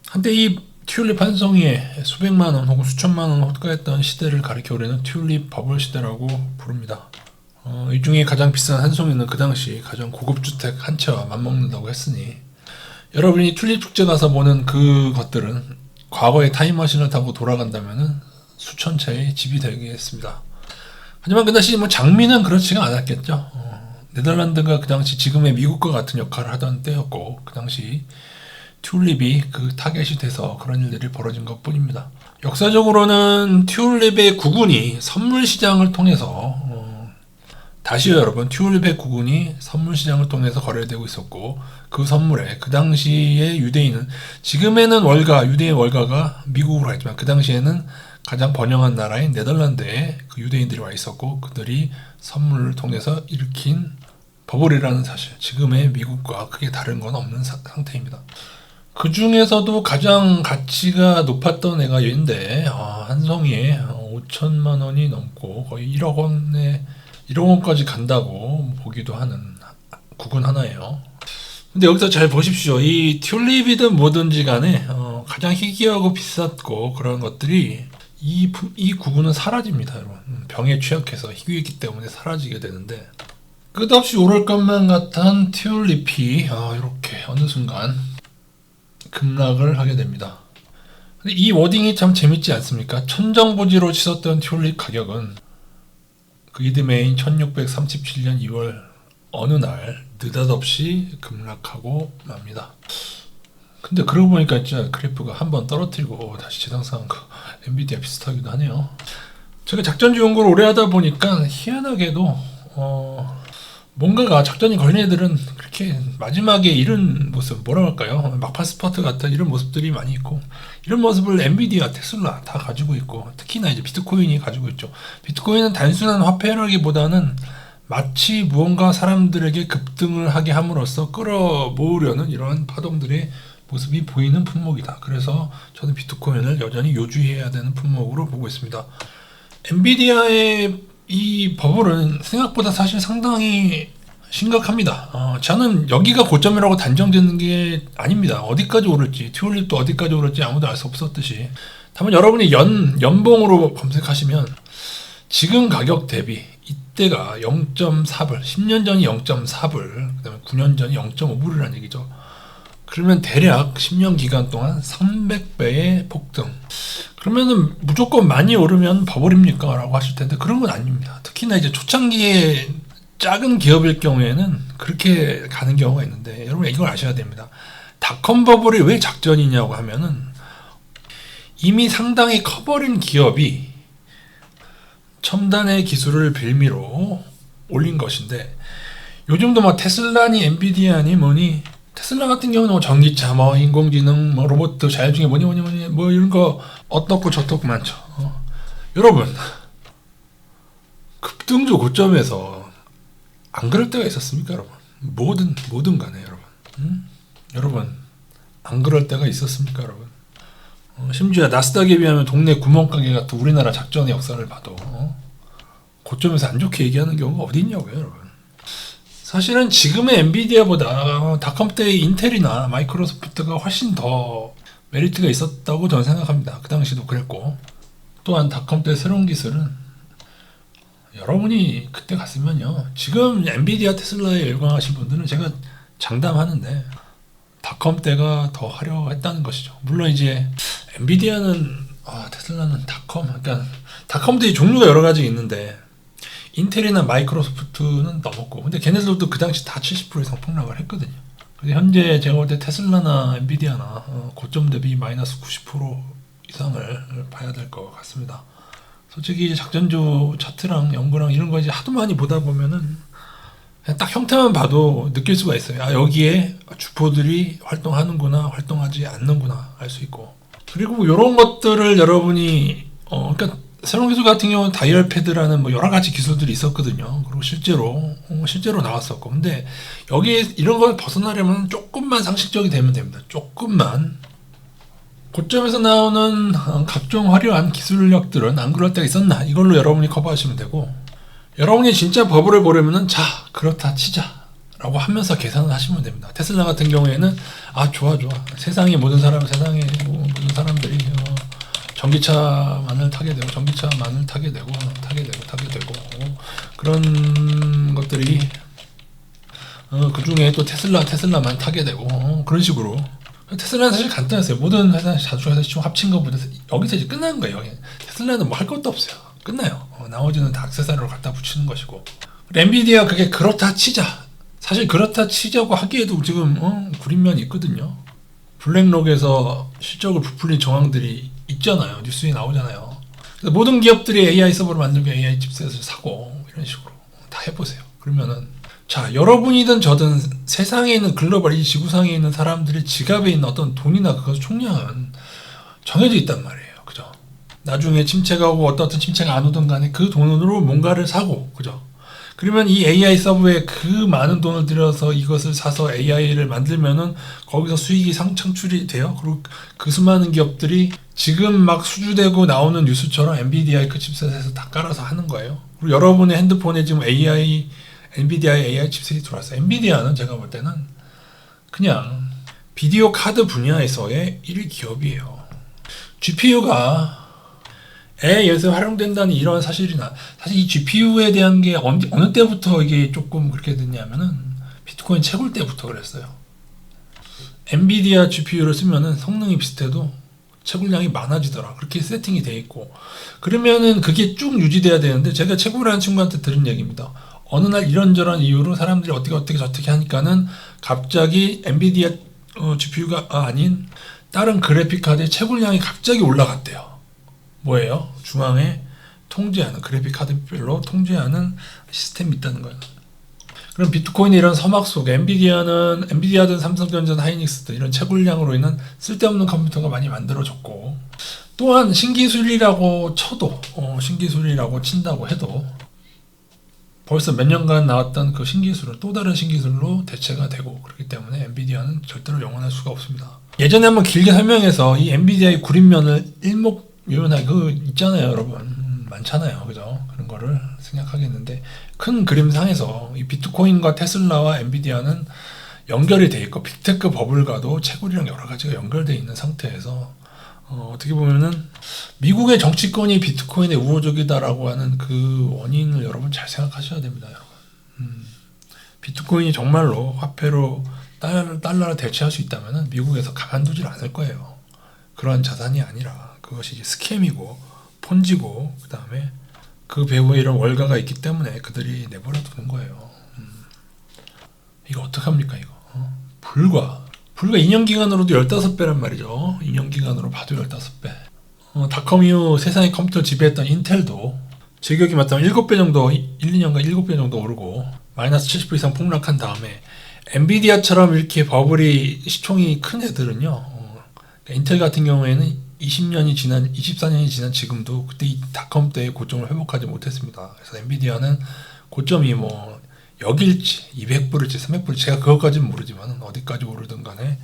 한때 이 튤립 한 송이에 수백만원 혹은 수천만원 호가했던 시대를 가리켜 우리는 튤립 버블 시대라고 부릅니다. 이 중에 가장 비싼 한 송이는 그 당시 가장 고급 주택 한 채와 맞먹는다고 했으니, 여러분이 튤립 축제 가서 보는 그 것들은 과거의 타임머신을 타고 돌아간다면 수천 채의 집이 되겠습니다. 하지만 그 당시 장미는 그렇지가 않았겠죠. 네덜란드가 그 당시 지금의 미국과 같은 역할을 하던 때였고, 그 당시 튤립이 그 타겟이 돼서 그런 일들이 벌어진 것 뿐입니다. 역사적으로는 튤립의 구군이 선물 시장을 통해서 다시요 여러분, 튤립의 구군이 선물 시장을 통해서 거래되고 있었고, 그 선물에 그 당시의 유대인은, 지금에는 유대인 월가가 미국으로 가 있지만 그 당시에는 가장 번영한 나라인 네덜란드에 그 유대인들이 와 있었고, 그들이 선물을 통해서 일으킨 버블이라는 사실, 지금의 미국과 크게 다른 건 없는 상태입니다. 그 중에서도 가장 가치가 높았던 애가 얘인데, 한 송이에 5천만 원이 넘고 거의 1억 원까지 간다고 보기도 하는 구군 하나예요. 근데 여기서 잘 보십시오. 이 튤립이든 뭐든지 간에 가장 희귀하고 비쌌고 그런 것들이 이 구군은 사라집니다, 여러분. 병에 취약해서 희귀했기 때문에 사라지게 되는데, 끝없이 오를 것만 같은 튤립이 이렇게 어느 순간 급락을 하게 됩니다. 근데 이 워딩이 참 재밌지 않습니까? 천정부지로 치솟던 튤립 가격은 그 이듬해인 1637년 2월 어느 날 느닷없이 급락하고 맙니다. 근데 그러고 보니까 진짜 그래프가 한번 떨어뜨리고 다시 재상승한 거 엔비디아 비슷하기도 하네요. 제가 작전주 연구를 오래 하다 보니까 희한하게도 뭔가가 작전이 걸린 애들은 그렇게 마지막에 이런 모습, 뭐라고 할까요? 막판 스퍼트 같은 이런 모습들이 많이 있고, 이런 모습을 엔비디아, 테슬라 다 가지고 있고, 특히나 이제 비트코인이 가지고 있죠. 비트코인은 단순한 화폐라기보다는 마치 무언가 사람들에게 급등을 하게 함으로써 끌어모으려는 이런 파동들의 모습이 보이는 품목이다. 그래서 저는 비트코인을 여전히 요주해야 되는 품목으로 보고 있습니다. 엔비디아의 이 버블은 생각보다 사실 상당히 심각합니다. 저는 여기가 고점이라고 단정짓는 게 아닙니다. 어디까지 오를지, 튤립도 어디까지 오를지 아무도 알 수 없었듯이. 다만 여러분이 연봉으로 검색하시면 지금 가격 대비 이때가 0.4불, 10년 전이 0.4불, 그 다음에 9년 전이 0.5불이라는 얘기죠. 그러면 대략 10년 기간 동안 300배의 폭등. 그러면은 무조건 많이 오르면 버블입니까? 라고 하실 텐데 그런 건 아닙니다. 특히나 이제 초창기에 작은 기업일 경우에는 그렇게 가는 경우가 있는데, 여러분 이걸 아셔야 됩니다. 닷컴 버블이 왜 작전이냐고 하면은 이미 상당히 커버린 기업이 첨단의 기술을 빌미로 올린 것인데, 요즘도 테슬라니 엔비디아니 뭐니, 테슬라 같은 경우는 전기차, 인공지능, 로봇, 자율주행 뭐니 이런 거 어떻고 저떻고 많죠. 여러분 급등주 고점에서 안 그럴 때가 있었습니까, 여러분? 뭐든 간에 여러분, 여러분 안 그럴 때가 있었습니까, 여러분? 심지어 나스닥에 비하면 동네 구멍가게 같은 우리나라 작전의 역사를 봐도 고점에서 안 좋게 얘기하는 경우가 어디 있냐고요, 여러분. 사실은 지금의 엔비디아보다 닷컴 때의 인텔이나 마이크로소프트가 훨씬 더 메리트가 있었다고 저는 생각합니다. 그 당시도 그랬고, 또한 닷컴 때 새로운 기술은 여러분이 그때 갔으면요, 지금 엔비디아, 테슬라에 열광하신 분들은 제가 장담하는데 닷컴 때가 더 화려했다는 것이죠. 물론 이제 엔비디아는 테슬라는 그러니까 닷컴도 종류가 여러 가지 있는데 인텔이나 마이크로소프트는 넘었고, 근데 걔네들도 그 당시 다 70% 이상 폭락을 했거든요. 근데 현재 제가 볼 때 테슬라나 엔비디아나 고점 대비 마이너스 90% 이상을 봐야 될 것 같습니다. 솔직히 작전주 차트랑 연구랑 이런 거 이제 하도 많이 보다 보면은 그냥 딱 형태만 봐도 느낄 수가 있어요. 여기에 주포들이 활동하는구나, 활동하지 않는구나 알 수 있고. 그리고 이런 것들을 여러분이 그러니까 새로운 기술 같은 경우는 다이얼 패드라는 여러 가지 기술들이 있었거든요. 그리고 실제로 나왔었고. 근데 여기 이런 걸 벗어나려면 조금만 상식적이 되면 됩니다. 조금만. 고점에서 나오는 각종 화려한 기술력들은 안 그럴 때가 있었나? 이걸로 여러분이 커버하시면 되고, 여러분이 진짜 버블을 보려면은 그렇다 치자. 라고 하면서 계산을 하시면 됩니다. 테슬라 같은 경우에는 좋아 세상의 모든 사람들이 전기차만을 타게 되고 그런 것들이 그 중에 또 테슬라만 타게 되고 그런 식으로. 테슬라는 사실 간단했어요. 모든 회사 자주해서 좀 합친 것보다 여기서 이제 끝나는 거예요. 테슬라는 뭐 할 것도 없어요. 끝나요. 나머지는 다 액세서리로 갖다 붙이는 것이고. 엔비디아 그게 그렇다 치자. 사실 그렇다 치자고 하기에도 지금 구린면이 있거든요. 블랙록에서 실적을 부풀린 정황들이 있잖아요. 뉴스에 나오잖아요. 모든 기업들이 AI 서버를 만들고 AI 칩셋을 사고 이런 식으로 다 해보세요. 그러면은 자, 여러분이든 저든 세상에 있는 글로벌 이 지구상에 있는 사람들의 지갑에 있는 어떤 돈이나 그것 총량은 정해져 있단 말이에요. 그죠? 나중에 침체가 오고 어떤 침체가 안 오든 간에 그 돈으로 뭔가를 사고, 그죠? 그러면 이 AI 서버에 그 많은 돈을 들여서 이것을 사서 AI를 만들면은 거기서 수익이 창출이 돼요. 그리고 그 수많은 기업들이 지금 막 수주되고 나오는 뉴스처럼 엔비디아의 그 칩셋에서 다 깔아서 하는 거예요. 그리고 여러분의 핸드폰에 지금 엔비디아의 AI 칩셋이 들어왔어요. 엔비디아는 제가 볼 때는 그냥 비디오 카드 분야에서의 1위 기업이에요. GPU가 AI에서 활용된다는 이런 사실이나 사실 이 GPU에 대한 게 어느 때부터 이게 조금 그렇게 됐냐면은 비트코인 채굴 때부터 그랬어요. 엔비디아 GPU를 쓰면은 성능이 비슷해도 채굴량이 많아지더라. 그렇게 세팅이 돼 있고 그러면은 그게 쭉 유지돼야 되는데 제가 채굴하는 친구한테 들은 얘기입니다. 어느 날 이런저런 이유로 사람들이 어떻게 저떻게 하니까는 갑자기 엔비디아 GPU가 아닌 다른 그래픽 카드의 채굴량이 갑자기 올라갔대요. 뭐예요? 중앙에 통제하는 그래픽 카드별로 통제하는 시스템이 있다는 거예요. 그럼 비트코인의 이런 서막 속에 엔비디아든 삼성전자든 하이닉스든 이런 채굴량으로 인한 쓸데없는 컴퓨터가 많이 만들어졌고 또한 신기술이라고 쳐도 신기술이라고 친다고 해도 벌써 몇 년간 나왔던 그 신기술은 또 다른 신기술로 대체가 되고 그렇기 때문에 엔비디아는 절대로 영원할 수가 없습니다. 예전에 한번 길게 설명해서 이 엔비디아의 구린면을 일목요연하게 있잖아요, 여러분. 많잖아요, 그죠? 그런 거를 생각하겠는데 큰 그림상에서 이 비트코인과 테슬라와 엔비디아는 연결이 돼 있고 빅테크 버블과도 채굴이랑 여러 가지가 연결되어 있는 상태에서 어떻게 보면은 미국의 정치권이 비트코인의 우호적이다라고 하는 그 원인을 여러분 잘 생각하셔야 됩니다, 여러분. 비트코인이 정말로 화폐로 달러를 대체할 수 있다면은 미국에서 가만두질 않을 거예요. 그런 자산이 아니라 그것이 이제 스캠이고 폰지고 그 다음에 그 배후에 이런 월가가 있기 때문에 그들이 내버려 두는 거예요. 이거 어떡합니까 이거? 불과 2년 기간으로도 15배란 말이죠. 2년 기간으로 봐도 15배. 닷컴 이후 세상의 컴퓨터 지배했던 인텔도 제 기억이 맞다면 7배 정도 1, 2년간 7배 정도 오르고 마이너스 70% 이상 폭락한 다음에 엔비디아처럼 이렇게 버블이 시총이 큰 애들은요. 그러니까 인텔 같은 경우에는 24년이 지난 지금도 그때 이 닷컴 때의 고점을 회복하지 못했습니다. 그래서 엔비디아는 고점이 뭐 여길지 200불일지 300불일지 제가 그것까지는 모르지만 어디까지 오르든 간에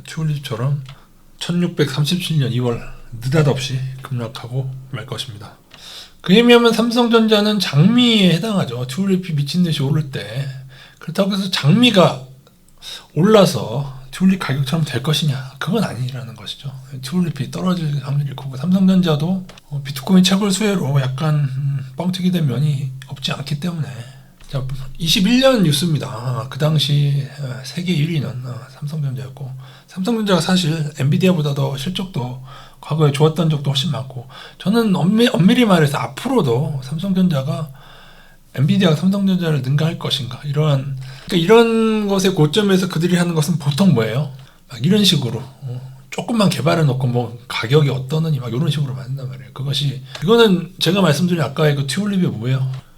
튤립처럼 1637년 2월 느닷없이 급락하고 말 것입니다. 그에 비하면 삼성전자는 장미에 해당하죠. 튤립이 미친듯이 오를 때. 그렇다고 해서 장미가 올라서 튤립 가격처럼 될 것이냐? 그건 아니라는 것이죠. 튤립이 떨어질 확률이 크고 삼성전자도 비트코인 채굴 수혜로 약간 뻥튀기 된 면이 없지 않기 때문에 자, 21년 뉴스입니다. 그 당시 세계 1위는 삼성전자였고 삼성전자가 사실 엔비디아보다 더 실적도 과거에 좋았던 적도 훨씬 많고 저는 엄밀히 말해서 앞으로도 엔비디아가 삼성전자를 능가할 것인가 그러니까 이런 것의 고점에서 그들이 하는 것은 보통 뭐예요? 막 이런 식으로 조금만 개발해 놓고 뭐 가격이 어떠느니 막 이런 식으로 만든단 말이에요. 이거는 제가 말씀드린 아까의 그 튤립이 뭐예요?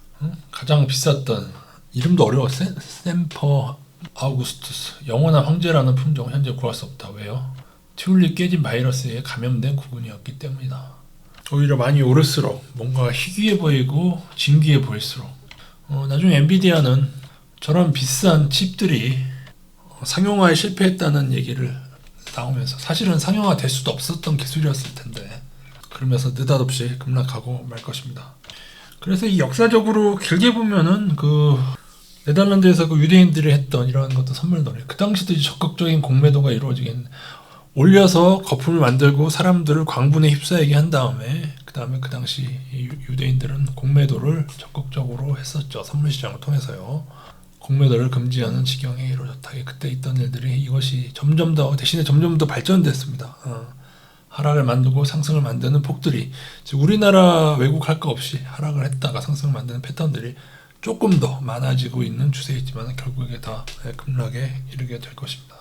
가장 비쌌던 이름도 어려웠어요. 샘퍼 아우구스투스 영원한 황제라는 품종은 현재 구할 수 없다. 왜요? 튤립 깨진 바이러스에 감염된 구근이었기 때문이다. 오히려 많이 오를수록 뭔가 희귀해 보이고 진귀해 보일수록 나중에 엔비디아는 저런 비싼 칩들이 상용화에 실패했다는 얘기를 나오면서 사실은 상용화 될 수도 없었던 기술이었을 텐데 그러면서 느닷없이 급락하고 말 것입니다. 그래서 이 역사적으로 길게 보면은 네덜란드에서 그 유대인들이 했던 이러한 것도 선물놀이. 그 당시도 이제 적극적인 공매도가 이루어지긴 올려서 거품을 만들고 사람들을 광분에 휩싸이게 한 다음에 그 당시 이 유대인들은 공매도를 적극적으로 했었죠. 선물 시장을 통해서요. 공매도를 금지하는 지경에 이루어졌다. 그때 있던 일들이 이것이 점점 더 대신에 점점 더 발전됐습니다. 하락을 만들고 상승을 만드는 폭들이 즉 우리나라 외국 할 거 없이 하락을 했다가 상승을 만드는 패턴들이 조금 더 많아지고 있는 추세이지만 결국에 다 급락에 이르게 될 것입니다.